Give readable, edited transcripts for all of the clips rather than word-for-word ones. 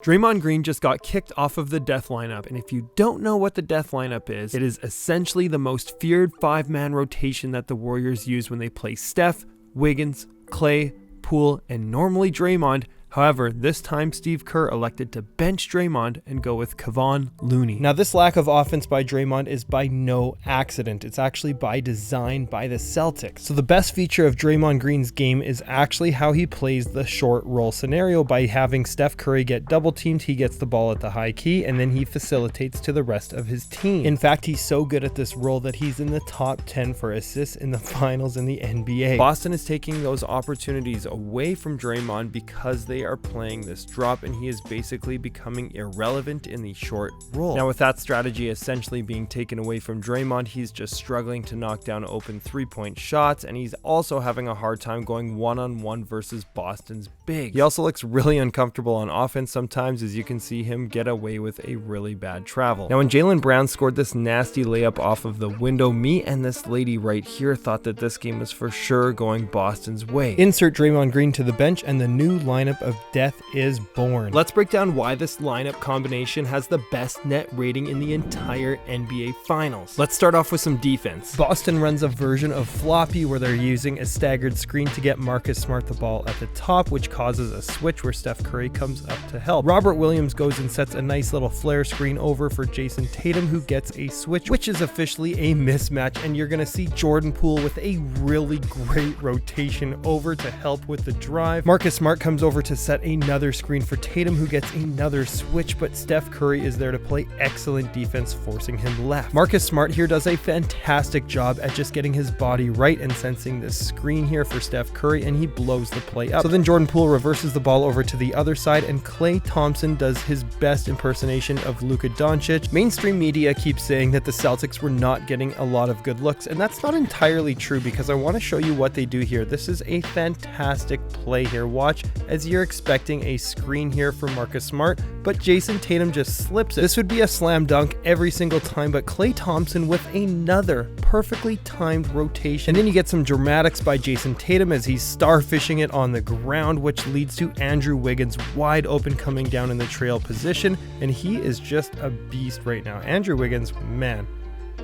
Draymond Green just got kicked off of the death lineup, and if you don't know what the death lineup is, it is essentially the most feared 5-man rotation that the Warriors use when they play Steph, Wiggins, Klay, Poole, and normally Draymond. However, this time Steve Kerr elected to bench Draymond and go with Kevon Looney. Now, this lack of offense by Draymond is by no accident. It's actually by design by the Celtics. So the best feature of Draymond Green's game is actually how he plays the short roll scenario by having Steph Curry get double teamed. He gets the ball at the high key and then he facilitates to the rest of his team. In fact, he's so good at this role that he's in the top 10 for assists in the finals in the NBA. Boston is taking those opportunities away from Draymond because they are playing this drop and he is basically becoming irrelevant in the short roll. Now, with that strategy essentially being taken away from Draymond, he's just struggling to knock down open 3-point shots, and he's also having a hard time going one-on-one versus Boston's big. He also looks really uncomfortable on offense sometimes, as you can see him get away with a really bad travel. Now, when Jaylen Brown scored this nasty layup off of the window, me and this lady right here thought that this game was for sure going Boston's way. Insert Draymond Green to the bench and the new lineup of death is born. Let's break down why this lineup combination has the best net rating in the entire NBA Finals. Let's start off with some defense. Boston runs a version of floppy where they're using a staggered screen to get Marcus Smart the ball at the top, which causes a switch where Steph Curry comes up to help. Robert Williams goes and sets a nice little flare screen over for Jason Tatum, who gets a switch, which is officially a mismatch, and you're going to see Jordan Poole with a really great rotation over to help with the drive. Marcus Smart comes over to set another screen for Tatum, who gets another switch, but Steph Curry is there to play excellent defense, forcing him left. Marcus Smart here does a fantastic job at just getting his body right and sensing this screen here for Steph Curry, and he blows the play up. So then Jordan Poole reverses the ball over to the other side, and Klay Thompson does his best impersonation of Luka Doncic. Mainstream media keeps saying that the Celtics were not getting a lot of good looks, and that's not entirely true because I want to show you what they do here. This is a fantastic play here. Watch as you're expecting a screen here for Marcus Smart, but Jason Tatum just slips it. This would be a slam dunk every single time, but Klay Thompson with another perfectly timed rotation. And then you get some dramatics by Jason Tatum as he's starfishing it on the ground, which leads to Andrew Wiggins wide open coming down in the trail position, and he is just a beast right now. Andrew Wiggins, man,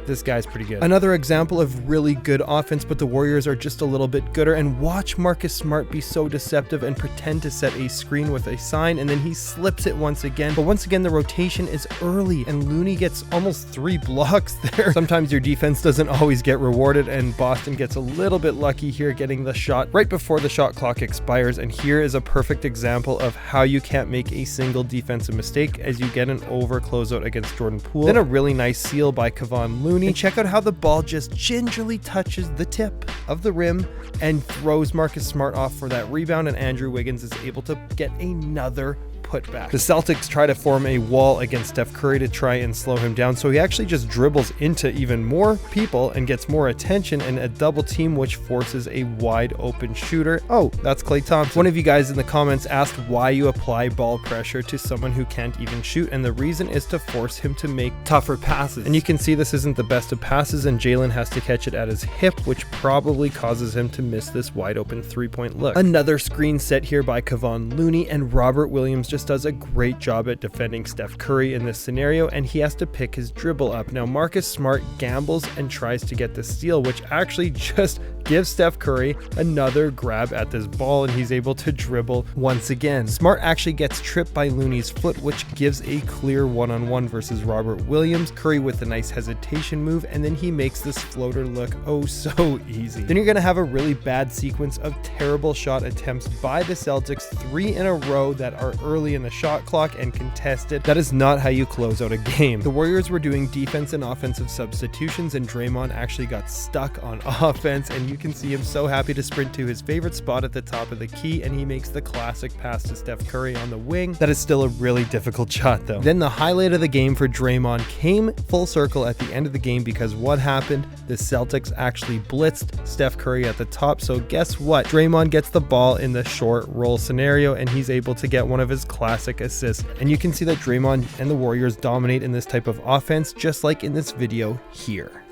this guy's pretty good. Another example of really good offense, but the Warriors are just a little bit gooder. And watch Marcus Smart be so deceptive and pretend to set a screen with a sign, and then he slips it once again. But once again, the rotation is early, and Looney gets almost 3 blocks there. Sometimes your defense doesn't always get rewarded, and Boston gets a little bit lucky here getting the shot right before the shot clock expires. And here is a perfect example of how you can't make a single defensive mistake as you get an over closeout against Jordan Poole. Then a really nice seal by Kevon Looney. And check out how the ball just gingerly touches the tip of the rim and throws Marcus Smart off for that rebound, and Andrew Wiggins is able to get another putback. The Celtics try to form a wall against Steph Curry to try and slow him down, so he actually just dribbles into even more people and gets more attention and a double team, which forces a wide open shooter. Oh, that's Klay Thompson. One of you guys in the comments asked why you apply ball pressure to someone who can't even shoot, and the reason is to force him to make tougher passes. And you can see this isn't the best of passes, and Jaylen has to catch it at his hip, which probably causes him to miss this wide open 3-point look. Another screen set here by Kevon Looney, and Robert Williams just does a great job at defending Steph Curry in this scenario, and he has to pick his dribble up. Now Marcus Smart gambles and tries to get the steal, which actually just gives Steph Curry another grab at this ball, and he's able to dribble once again. Smart actually gets tripped by Looney's foot, which gives a clear one-on-one versus Robert Williams. Curry with a nice hesitation move, and then he makes this floater look oh so easy. Then you're going to have a really bad sequence of terrible shot attempts by the Celtics, 3 in a row that are early in the shot clock and contested. That is not how you close out a game. The Warriors were doing defense and offensive substitutions, and Draymond actually got stuck on offense, and you can see him so happy to sprint to his favorite spot at the top of the key, and he makes the classic pass to Steph Curry on the wing. That is still a really difficult shot though. Then the highlight of the game for Draymond came full circle at the end of the game, because what happened? The Celtics actually blitzed Steph Curry at the top, so guess what? Draymond gets the ball in the short roll scenario, and he's able to get one of his classic assists. And you can see that Draymond and the Warriors dominate in this type of offense, just like in this video here.